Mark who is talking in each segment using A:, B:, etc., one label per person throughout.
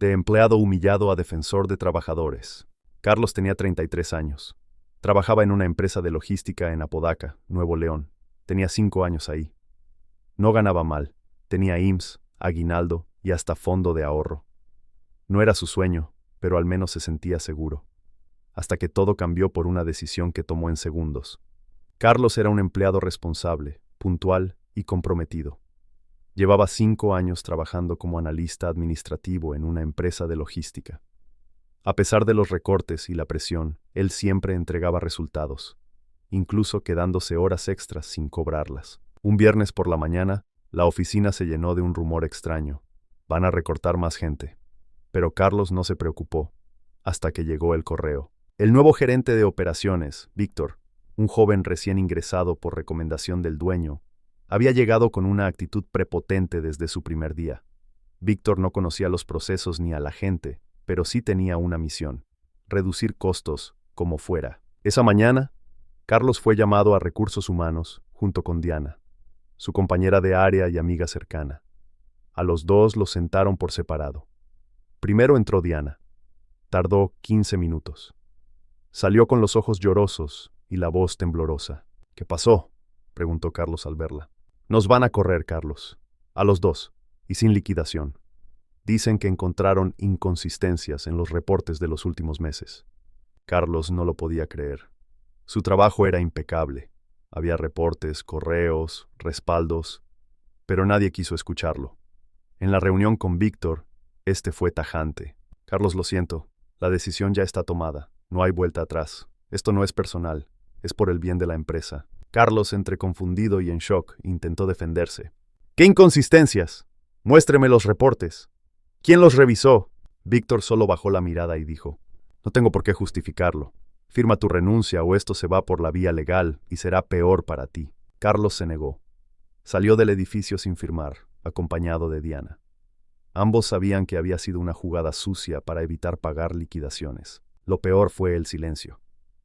A: De empleado humillado a defensor de trabajadores. Carlos tenía 33 años. Trabajaba en una empresa de logística en Apodaca, Nuevo León. Tenía 5 años ahí. No ganaba mal. Tenía IMSS, aguinaldo y hasta fondo de ahorro. No era su sueño, pero al menos se sentía seguro. Hasta que todo cambió por una decisión que tomó en segundos. Carlos era un empleado responsable, puntual y comprometido. Llevaba 5 años trabajando como analista administrativo en una empresa de logística. A pesar de los recortes y la presión, él siempre entregaba resultados, incluso quedándose horas extras sin cobrarlas. Un viernes por la mañana, la oficina se llenó de un rumor extraño. Van a recortar más gente. Pero Carlos no se preocupó, hasta que llegó el correo. El nuevo gerente de operaciones, Víctor, un joven recién ingresado por recomendación del dueño, había llegado con una actitud prepotente desde su primer día. Víctor no conocía los procesos ni a la gente, pero sí tenía una misión: reducir costos, como fuera. Esa mañana, Carlos fue llamado a Recursos Humanos, junto con Diana, su compañera de área y amiga cercana. A los dos los sentaron por separado. Primero entró Diana. Tardó 15 minutos. Salió con los ojos llorosos y la voz temblorosa. «¿Qué pasó?», preguntó Carlos al verla. «Nos van a correr, Carlos. A los dos, y sin liquidación. Dicen que encontraron inconsistencias en los reportes de los últimos meses». Carlos no lo podía creer. Su trabajo era impecable. Había reportes, correos, respaldos, pero nadie quiso escucharlo. En la reunión con Víctor, este fue tajante. «Carlos, lo siento. La decisión ya está tomada. No hay vuelta atrás. Esto no es personal. Es por el bien de la empresa». Carlos, entre confundido y en shock, intentó defenderse. «¿Qué inconsistencias? Muéstreme los reportes. ¿Quién los revisó?». Víctor solo bajó la mirada y dijo: «No tengo por qué justificarlo. Firma tu renuncia o esto se va por la vía legal y será peor para ti». Carlos se negó. Salió del edificio sin firmar, acompañado de Diana. Ambos sabían que había sido una jugada sucia para evitar pagar liquidaciones. Lo peor fue el silencio.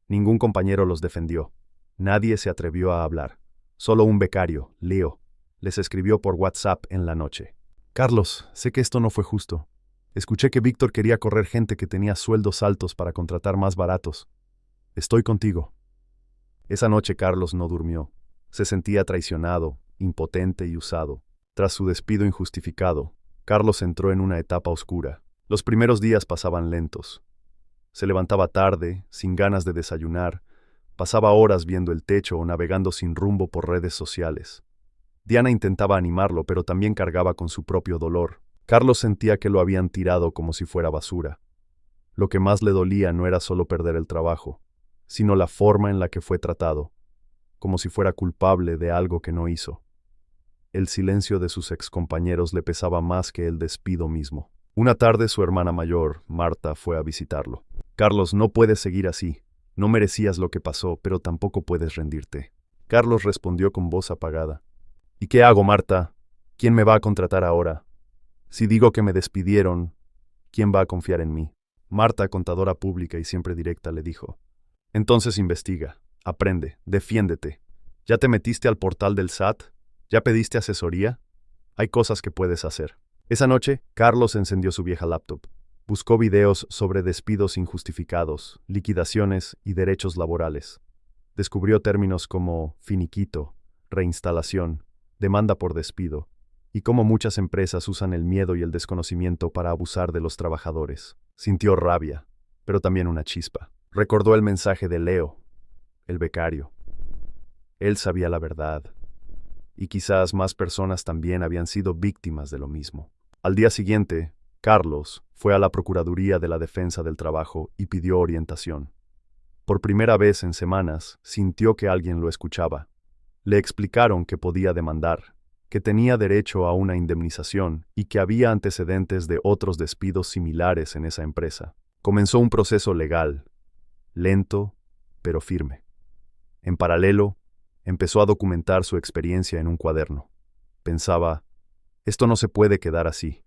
A: Ningún compañero los defendió. Nadie se atrevió a hablar. Solo un becario, Leo, les escribió por WhatsApp en la noche: «Carlos, sé que esto no fue justo. Escuché que Víctor quería correr gente que tenía sueldos altos para contratar más baratos. Estoy contigo». Esa noche Carlos no durmió. Se sentía traicionado, impotente y usado. Tras su despido injustificado, Carlos entró en una etapa oscura. Los primeros días pasaban lentos. Se levantaba tarde, sin ganas de desayunar. Pasaba horas viendo el techo o navegando sin rumbo por redes sociales. Diana intentaba animarlo, pero también cargaba con su propio dolor. Carlos sentía que lo habían tirado como si fuera basura. Lo que más le dolía no era solo perder el trabajo, sino la forma en la que fue tratado, como si fuera culpable de algo que no hizo. El silencio de sus excompañeros le pesaba más que el despido mismo. Una tarde su hermana mayor, Marta, fue a visitarlo. «Carlos, no puedes seguir así. No merecías lo que pasó, pero tampoco puedes rendirte». Carlos respondió con voz apagada: «¿Y qué hago, Marta? ¿Quién me va a contratar ahora? Si digo que me despidieron, ¿quién va a confiar en mí?». Marta, contadora pública y siempre directa, le dijo: «Entonces investiga, aprende, defiéndete. ¿Ya te metiste al portal del SAT? ¿Ya pediste asesoría? Hay cosas que puedes hacer». Esa noche, Carlos encendió su vieja laptop. Buscó videos sobre despidos injustificados, liquidaciones y derechos laborales. Descubrió términos como finiquito, reinstalación, demanda por despido, y cómo muchas empresas usan el miedo y el desconocimiento para abusar de los trabajadores. Sintió rabia, pero también una chispa. Recordó el mensaje de Leo, el becario. Él sabía la verdad, y quizás más personas también habían sido víctimas de lo mismo. Al día siguiente, Carlos fue a la Procuraduría de la Defensa del Trabajo y pidió orientación. Por primera vez en semanas, sintió que alguien lo escuchaba. Le explicaron que podía demandar, que tenía derecho a una indemnización y que había antecedentes de otros despidos similares en esa empresa. Comenzó un proceso legal, lento, pero firme. En paralelo, empezó a documentar su experiencia en un cuaderno. Pensaba: «Esto no se puede quedar así.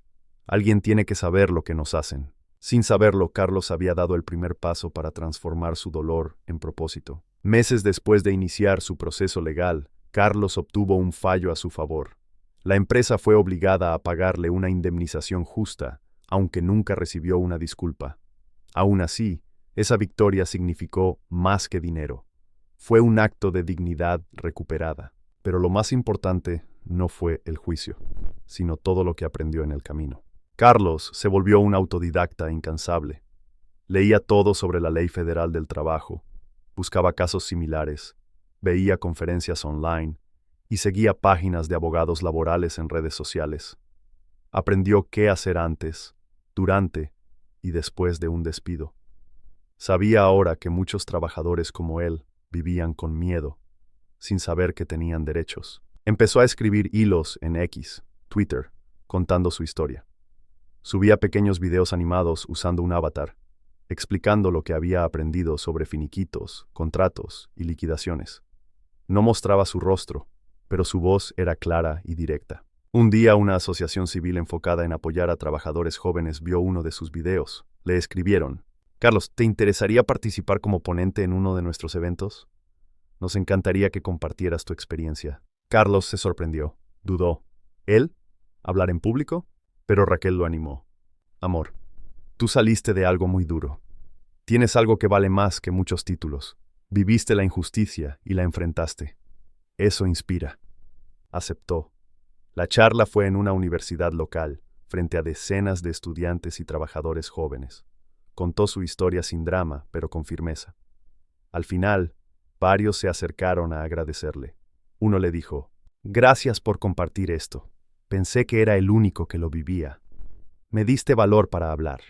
A: Alguien tiene que saber lo que nos hacen». Sin saberlo, Carlos había dado el primer paso para transformar su dolor en propósito. Meses después de iniciar su proceso legal, Carlos obtuvo un fallo a su favor. La empresa fue obligada a pagarle una indemnización justa, aunque nunca recibió una disculpa. Aún así, esa victoria significó más que dinero. Fue un acto de dignidad recuperada. Pero lo más importante no fue el juicio, sino todo lo que aprendió en el camino. Carlos se volvió un autodidacta incansable. Leía todo sobre la ley federal del trabajo, buscaba casos similares, veía conferencias online y seguía páginas de abogados laborales en redes sociales. Aprendió qué hacer antes, durante y después de un despido. Sabía ahora que muchos trabajadores como él vivían con miedo, sin saber que tenían derechos. Empezó a escribir hilos en X, Twitter, contando su historia. Subía pequeños videos animados usando un avatar, explicando lo que había aprendido sobre finiquitos, contratos y liquidaciones. No mostraba su rostro, pero su voz era clara y directa. Un día una asociación civil enfocada en apoyar a trabajadores jóvenes vio uno de sus videos. Le escribieron: «Carlos, ¿te interesaría participar como ponente en uno de nuestros eventos? Nos encantaría que compartieras tu experiencia». Carlos se sorprendió, dudó. ¿Él? ¿Hablar en público? Pero Raquel lo animó. «Amor, tú saliste de algo muy duro. Tienes algo que vale más que muchos títulos. Viviste la injusticia y la enfrentaste. Eso inspira». Aceptó. La charla fue en una universidad local, frente a decenas de estudiantes y trabajadores jóvenes. Contó su historia sin drama, pero con firmeza. Al final, varios se acercaron a agradecerle. Uno le dijo: «Gracias por compartir esto. Pensé que era el único que lo vivía. Me diste valor para hablar».